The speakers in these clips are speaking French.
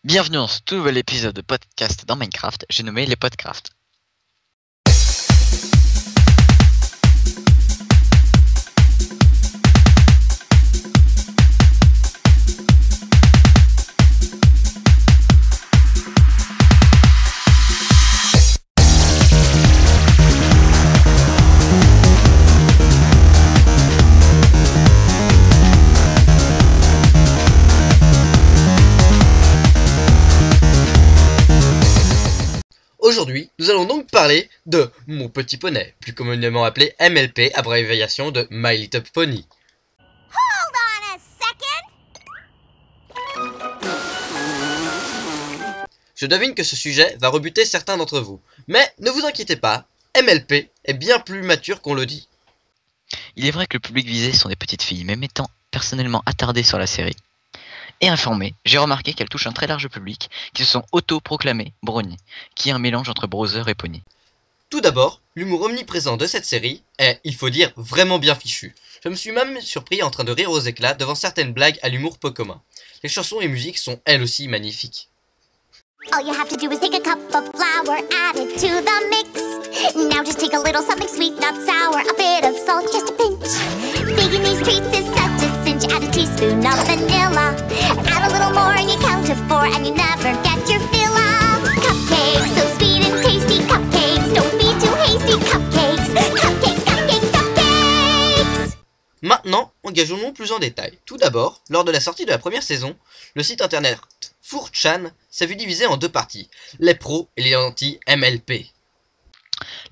Bienvenue dans ce tout nouvel épisode de podcast dans Minecraft, j'ai nommé les Podcraft. Aujourd'hui, nous allons donc parler de Mon Petit Poney, plus communément appelé MLP, abréviation de My Little Pony. Hold on a second. Je devine que ce sujet va rebuter certains d'entre vous, mais ne vous inquiétez pas, MLP est bien plus mature qu'on le dit. Il est vrai que le public visé sont des petites filles, mais m'étant personnellement attardé sur la série et informé, j'ai remarqué qu'elle touche un très large public qui se sont auto-proclamés brownies, qui est un mélange entre browser et pony. Tout d'abord, l'humour omniprésent de cette série est, il faut dire, vraiment bien fichu. Je me suis même surpris en train de rire aux éclats devant certaines blagues à l'humour peu commun. Les chansons et musiques sont elles aussi magnifiques. All you have to do is take a cup of flour, add it to the mix. Now just take a little something sweet, not sour, a bit of salt, just a pinch. Baking these treats is such a cinch. Add a teaspoon of vanilla. Add a little more and you count to 4 and you never get your fill of. Cupcakes, so sweet and tasty. Cupcakes, don't be too hasty. Cupcakes, cupcakes, cupcakes, cupcakes. Maintenant, engageons-nous plus en détail. Tout d'abord, lors de la sortie de la première saison, le site internet 4chan s'est vu divisé en deux parties, les pros et les anti-MLP.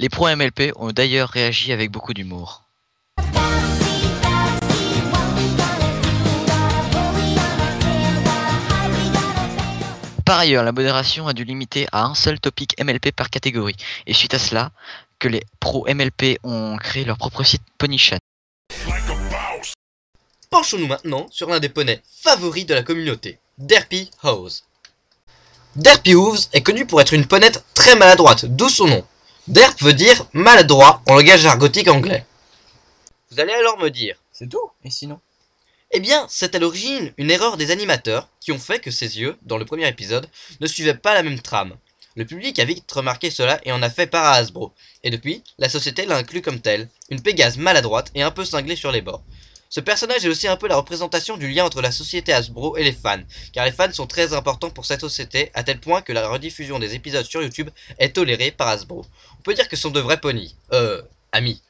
Les pros MLP ont d'ailleurs réagi avec beaucoup d'humour. Par ailleurs, la modération a dû limiter à un seul topic MLP par catégorie, et suite à cela, que les pros MLP ont créé leur propre site Ponychan. Penchons-nous maintenant sur l'un des poneys favoris de la communauté, Derpy Hose. Derpy Hose est connu pour être une ponette très maladroite, d'où son nom. Derp veut dire maladroit en langage argotique anglais. Vous allez alors me dire, C'est tout, et sinon? eh bien, c'est à l'origine une erreur des animateurs qui ont fait que ses yeux, dans le premier épisode, ne suivaient pas la même trame. Le public a vite remarqué cela et en a fait part à Hasbro. Et depuis, la société l'a inclus comme tel, une Pégase maladroite et un peu cinglée sur les bords. Ce personnage est aussi un peu la représentation du lien entre la société Hasbro et les fans, car les fans sont très importants pour cette société, à tel point que la rediffusion des épisodes sur YouTube est tolérée par Hasbro. On peut dire que ce sont de vrais ponies. Amis.